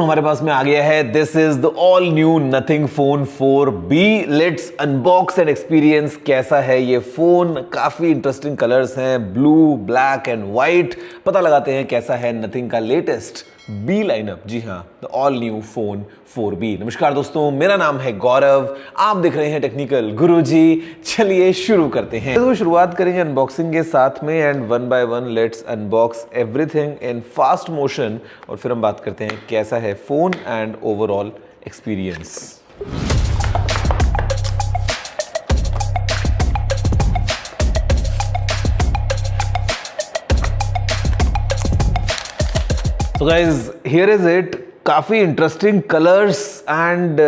हमारे पास में आ गया है। This is the all knew nothing phone 4B। Let's unbox and experience कैसा है ये फोन। काफी इंटरेस्टिंग कलर्स हैं, ब्लू, ब्लैक एंड व्हाइट। पता लगाते हैं कैसा है नथिंग का लेटेस्ट बी लाइनअप। जी हाँ, the all new phone 4B। नमस्कार दोस्तों, मेरा नाम है गौरव, आप देख रहे हैं टेक्निकल गुरुजी। चलिए शुरू करते हैं। तो शुरुआत करेंगे अनबॉक्सिंग के साथ में and one by one let's unbox everything in fast motion और फिर हम बात करते हैं कैसा है phone and overall experience. So guys, here is it. काफ़ी interesting colours and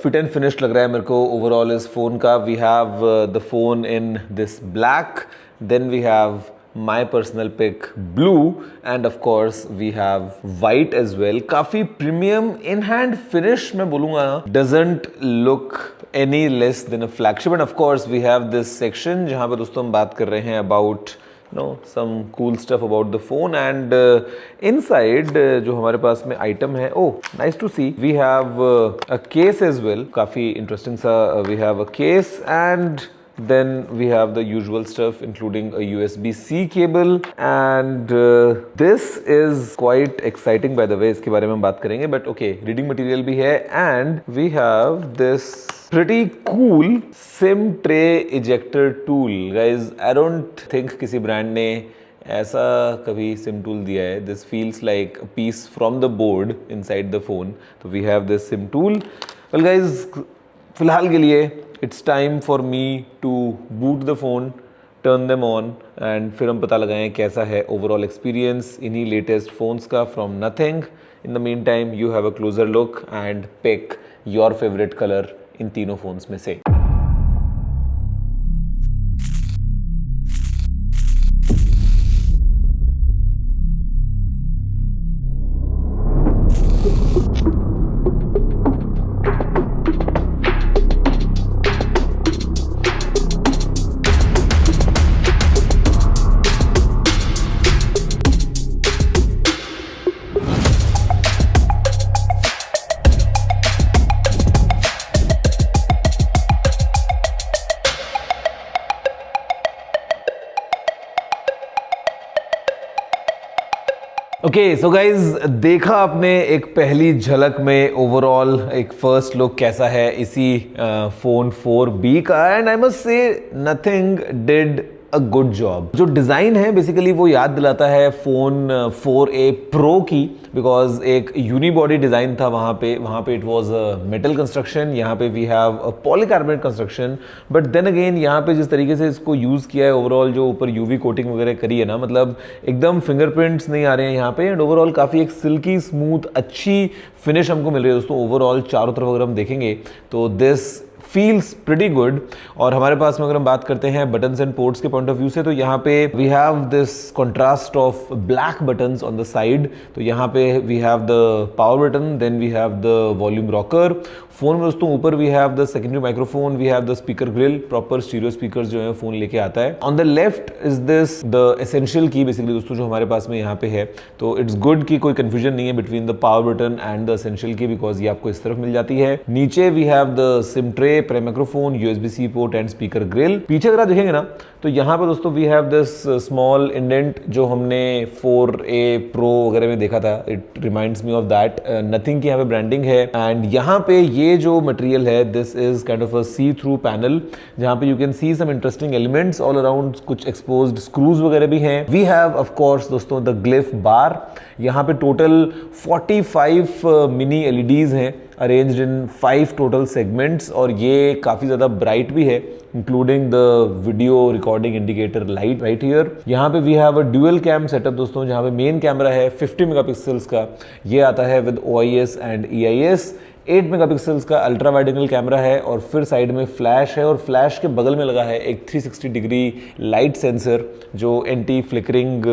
fit and finish लग रहा है मेरे को ओवरऑल इस फ़ोन का। We have the phone in this black, then we have my personal pick blue and of course we have white as well. काफ़ी premium in hand finish मैं बोलूँगा, doesn't look any less than a flagship. And of course we have this section जहाँ पर दोस्तों हम बात कर रहे हैं about some cool stuff about the phone and inside जो हमारे पास में आइटम है, nice to see we have a case as well। काफी इंटरेस्टिंग सा we have a case and then we have the usual stuff including a USB-C cable and this is quite exciting by the way। इसके बारे में हम बात करेंगे but okay, reading material भी है and we have this pretty cool SIM tray ejector tool। Guys, I don't think किसी brand ने ऐसा कभी SIM tool दिया है। This feels like a piece from the board inside the phone। तो we have this SIM tool। Well guys, फिलहाल के लिए it's time for me to boot the phone, turn them on and फिर हम पता लगाएं कैसा है overall experience इन्हीं latest phones का from nothing। In the meantime, you have a closer look and pick your favorite color इन तीनों phones में से। ओके सो गाइज, देखा आपने एक पहली झलक में ओवरऑल एक फर्स्ट लुक कैसा है इसी फोन 4B का and I must say nothing did a good job. जो डिज़ाइन है बेसिकली वो याद दिलाता है फोन 4A Pro की, बिकॉज एक यूनिबॉडी डिज़ाइन था वहाँ पे it was a metal construction, यहाँ पे we have a polycarbonate construction. But then again यहाँ पे जिस तरीके से इसको यूज़ किया है ओवरऑल, जो ऊपर यूवी कोटिंग वगैरह करी है ना, मतलब एकदम फिंगरप्रिंट्स नहीं आ रहे हैं यहाँ पे एंड ओवरऑल काफ़ी एक सिल्की स्मूथ अच्छी फिनिश हमको मिल रही है दोस्तों ओवरऑल चारों तरफ अगर हम देखेंगे तो दिस फील्स प्रीटी गुड। और हमारे पास में अगर हम बात करते हैं बटन्स एंड पोर्ट्स के पॉइंट ऑफ व्यू से, तो यहाँ पे we have this contrast of black buttons on the side. तो यहाँ पे we have the power button, then we have the volume rocker. Phone में दोस्तों ऊपर we have the secondary microphone, we have the speaker grille, proper stereo speakers जो है phone लेके आता है। On the left is this the essential की basically दोस्तों जो हमारे पास में यहाँ पे है। तो इट्स गुड कि कोई कंफ्यूजन नहीं है between the power button and the essential key, because ये आपको इस तरफ मिल जाती है। नीचे we have the SIM tray, prime microphone, USB-C port and speaker grille. पीछे अगर आप देखेंगे ना तो यहाँ पे दोस्तों we have this small indent जो हमने 4A Pro वगैरह में देखा था। It reminds me of that. Nothing की यहाँ पे ब्रांडिंग है एंड यहाँ पे ये जो मटेरियल है this is kind of a see through panel जहाँ पे you can see some interesting elements all around, कुछ एक्सपोज्ड स्क्रूज वगैरह भी हैं। वी हैव ऑफ कोर्स दोस्तों द ग्लिफ बार। यहाँ पे टोटल 45 मिनी LEDs हैं अरेंज्ड इन 5 टोटल सेगमेंट्स और ये काफ़ी ज़्यादा ब्राइट भी है, including the video recording indicator light right here. यहाँ पे we have a dual cam setup दोस्तों, जहाँ पे मेन कैमरा है 50 मेगापिक्सल्स का, ये आता है with OIS and EIS। 8 megapixels का अल्ट्रा वाइड एंगल कैमरा है और फिर साइड में फ्लैश है और फ्लैश के बगल में लगा है एक 360 डिग्री लाइट सेंसर जो एंटी फ्लिकरिंग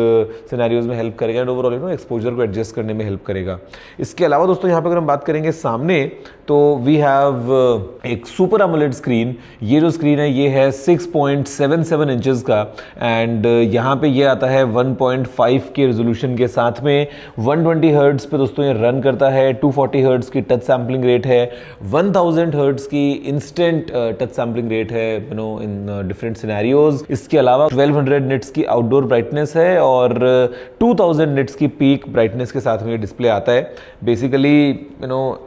सिनेरियोज में हेल्प करेगा एंड ओवरऑल एक्सपोजर को एडजस्ट करने में हेल्प करेगा। इसके अलावा दोस्तों यहाँ पे अगर हम बात करेंगे सामने तो वी हैव एक सुपर एमोलेड स्क्रीन। ये जो स्क्रीन है ये है 6.77 इंचेस का एंड यहाँ पे ये आता है 1.5 के रेजोल्यूशन के साथ में 120 हर्ट्ज पे दोस्तों ये रन करता है। 240 हर्ट्ज की टच सैम्पलिंग रेट है, 1000 हर्ट्ज की इंस्टेंट टच सैम्पलिंग रेट है इन डिफरेंट सिनेरियोज। इसके अलावा 1200 निट्स की आउटडोर ब्राइटनेस है और 2000 निट्स की पीक ब्राइटनेस के साथ में ये डिस्प्ले आता है। बेसिकली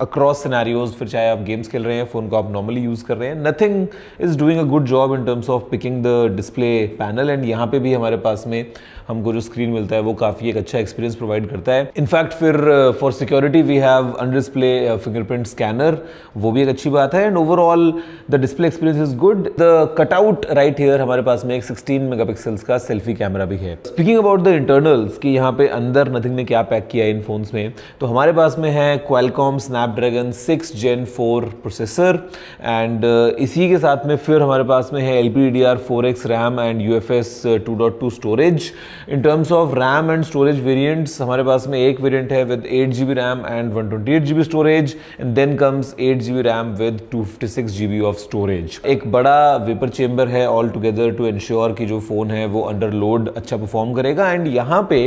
अक्रॉस सिनेरियोज, फिर चाहे आप गेम्स खेल रहे हैं, फोन को आप नॉर्मली यूज कर रहे हैं, nothing is doing a good job in terms of picking the display panel. And यहाँ पे भी हमारे पास में हमको जो स्क्रीन मिलता है वो काफ़ी एक अच्छा एक्सपीरियंस प्रोवाइड करता है। इनफैक्ट फिर for security we have on display fingerprint scanner, वो भी एक अच्छी बात है। And overall the display experience is good. The cutout right here हमारे पास में एक 16 मेगापिक्सल्स का सेल्फी कैमरा भी है। स्पीकिंग अबाउट द इंटरनल्स कि यहाँ पे अंदर नथिंग ने क्या पैक किया है इन फोन्स में, तो हमारे पास में है Qualcomm Snapdragon 6 Gen 4 processor and इसी के साथ में फिर हमारे पास में है LPDDR4X RAM and UFS 2.2 storage. In terms of RAM and storage variants हमारे पास में एक वेरिएंट है with 8GB RAM and 128GB storage and then comes 8GB RAM with 256GB of storage. एक बड़ा वेपर चेंबर है ऑल टुगेदर टू इंश्योर कि जो फोन है वो अंडर लोड अच्छा परफॉर्म करेगा। एंड यहाँ पे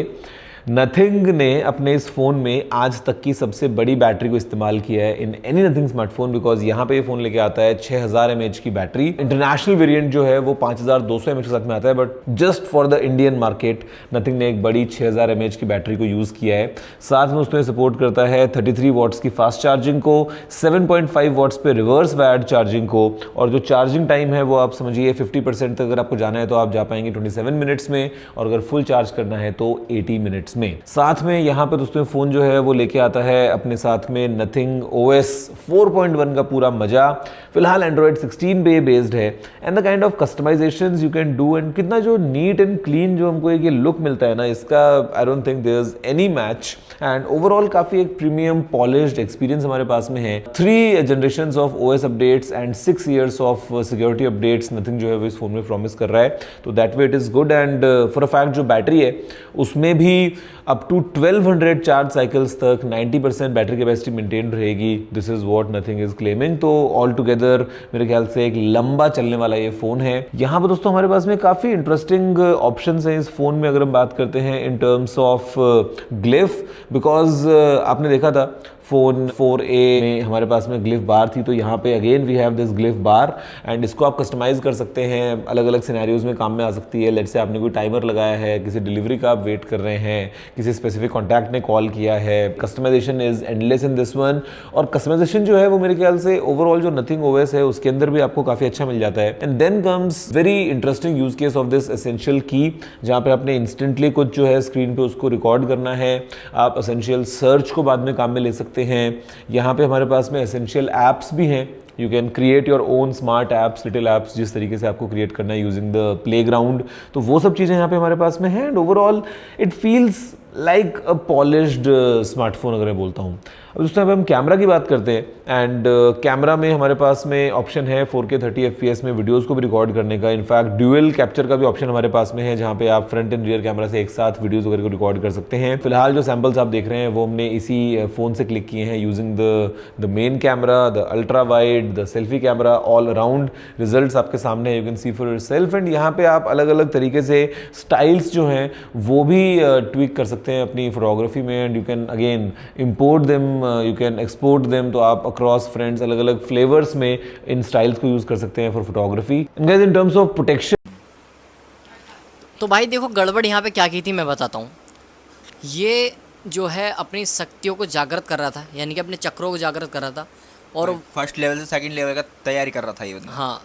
नथिंग ने अपने इस फ़ोन में आज तक की सबसे बड़ी बैटरी को इस्तेमाल किया है in any nothing smartphone, because यहाँ पे ये फ़ोन लेके आता है 6000 mAh की बैटरी। इंटरनेशनल वेरिएंट जो है वो 5200 mAh के साथ में आता है, but just for the Indian market nothing ने एक बड़ी 6000 mAh की बैटरी को यूज़ किया है। साथ में उसमें सपोर्ट करता है 33 वॉट्स की फास्ट चार्जिंग को, 7.5 वॉट्स पे रिवर्स वायर्ड चार्जिंग को, और जो चार्जिंग टाइम है वो आप समझिए 50% तक अगर आपको जाना है तो आप जा पाएंगे 27 मिनट्स में, और अगर फुल चार्ज करना है तो 80 मिनट्स में। साथ में यहाँ पे दोस्तों फोन जो है वो लेके आता है अपने साथ में नथिंग OS 4.1 का पूरा मजा। फिलहाल Android 16 पे बेस्ड है and the kind of customisations you can do and कितना जो नीट एंड क्लीन जो हमको एक ये लुक मिलता है ना, इसका I don't think there is any match. And overall काफी एक प्रीमियम पॉलिश्ड एक्सपीरियंस हमारे पास में है। 3 generations of OS updates and 6 years of security updates nothing जो है वो इस फोन में प्रॉमिस कर रहा है, तो that way it is good. And for a fact जो बैटरी है उसमें भी अप टू 1200 चार्ज साइकिल्स तक 90% बैटरी कैपेसिटी मेंटेन रहेगी। This is what nothing is claiming. तो ऑल टुगेदर मेरे ख्याल से एक लंबा चलने वाला ये फोन है। यहाँ पर दोस्तों हमारे पास में काफी इंटरेस्टिंग ऑप्शंस हैं इस फोन में अगर हम बात करते हैं इन टर्म्स ऑफ ग्लिफ, बिकॉज आपने देखा था फोन 4A में हमारे पास में ग्लिफ बार थी, तो यहाँ पे again we have this glyph bar and इसको आप कस्टमाइज कर सकते हैं, अलग अलग सिनेरियोज में काम में आ सकती है। लेट्स से आपने कोई टाइमर लगाया है, किसी डिलीवरी का आप वेट कर रहे हैं, किसी स्पेसिफिक कॉन्टैक्ट ने कॉल किया है, customisation is endless in this one. और कस्टमाइजेशन जो है वो मेरे ख्याल से ओवरऑल जो नथिंग OS है उसके अंदर भी आपको काफी अच्छा मिल जाता है। And then comes very interesting use case of this essential key, जहाँ पे आपने इंस्टेंटली कुछ जो है स्क्रीन पे उसको रिकॉर्ड करना है, आप एसेंशियल सर्च को बाद में काम में ले सकते हैं। यहाँ पे हमारे पास में एसेंशियल एप्स भी हैं, you can create your own smart apps, little apps, जिस तरीके से आपको क्रिएट करना है यूजिंग द प्लेग्राउंड, तो वो सब चीज़ें यहाँ पे हमारे पास में है। And overall it feels like a polished smartphone अगर मैं बोलता हूँ। अब दोस्तों अब हम कैमरा की बात करते हैं एंड कैमरा में हमारे पास में ऑप्शन है 4K 30 FPS में वीडियोस को भी रिकॉर्ड करने का। इनफैक्ट ड्यूअल कैप्चर का भी ऑप्शन हमारे पास में है, जहाँ पे आप फ्रंट एंड रियर कैमरा से एक साथ वीडियोस वगैरह को रिकॉर्ड कर सकते हैं। फिलहाल जो सैंपल्स आप देख रहे हैं वो हमने इसी फोन से क्लिक किए हैं using the main camera, the ultra wide, the selfie camera, all around results आपके सामने है, you can C for yourself. And यहाँ पे आप अलग अलग तरीके से स्टाइल्स जो हैं वो भी ट्वीक कर सकते हैं अपनी फोटोग्राफी में, and you can again import them, you can export them, तो आप अक्रॉस फ्रेंड्स अलग अलग फ्लेवर्स में इन स्टाइल्स को यूज कर सकते हैं for photography. And guys in terms of protection, तो भाई देखो गड़बड़ यहाँ पे क्या की थी मैं बताता हूँ। ये जो है अपनी शक्तियों को जागृत कर रहा था, यानी कि अपने चक्रों को जागृत कर रहा था, और फर्स्ट लेवल से सेकंड लेवल का तैयारी कर रहा था ये। हाँ,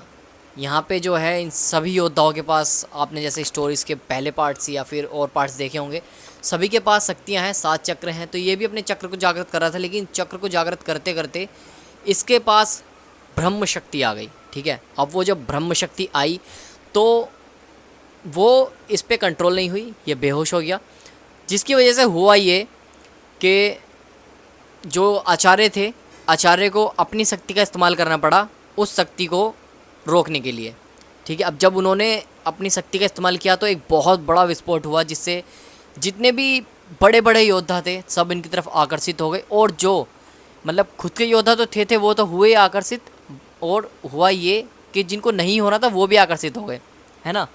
यहाँ पे जो है इन सभी योद्धाओं के पास, आपने जैसे स्टोरीज़ के पहले पार्ट्स या फिर और पार्ट्स देखे होंगे, सभी के पास शक्तियाँ हैं, 7 चक्र हैं। तो ये भी अपने चक्र को जागृत कर रहा था, लेकिन चक्र को जागृत करते करते इसके पास ब्रह्म शक्ति आ गई। ठीक है, अब वो जब ब्रह्म शक्ति आई तो वो इस पे कंट्रोल नहीं हुई, ये बेहोश हो गया, जिसकी वजह से हुआ ये कि जो आचार्य थे, आचार्य को अपनी शक्ति का इस्तेमाल करना पड़ा उस शक्ति को रोकने के लिए। ठीक है, अब जब उन्होंने अपनी शक्ति का इस्तेमाल किया तो एक बहुत बड़ा विस्फोट हुआ, जिससे जितने भी बड़े बड़े योद्धा थे सब इनकी तरफ आकर्षित हो गए, और जो मतलब खुद के योद्धा तो थे वो तो हुए आकर्षित, और हुआ ये कि जिनको नहीं होना था वो भी आकर्षित हो गए, है ना।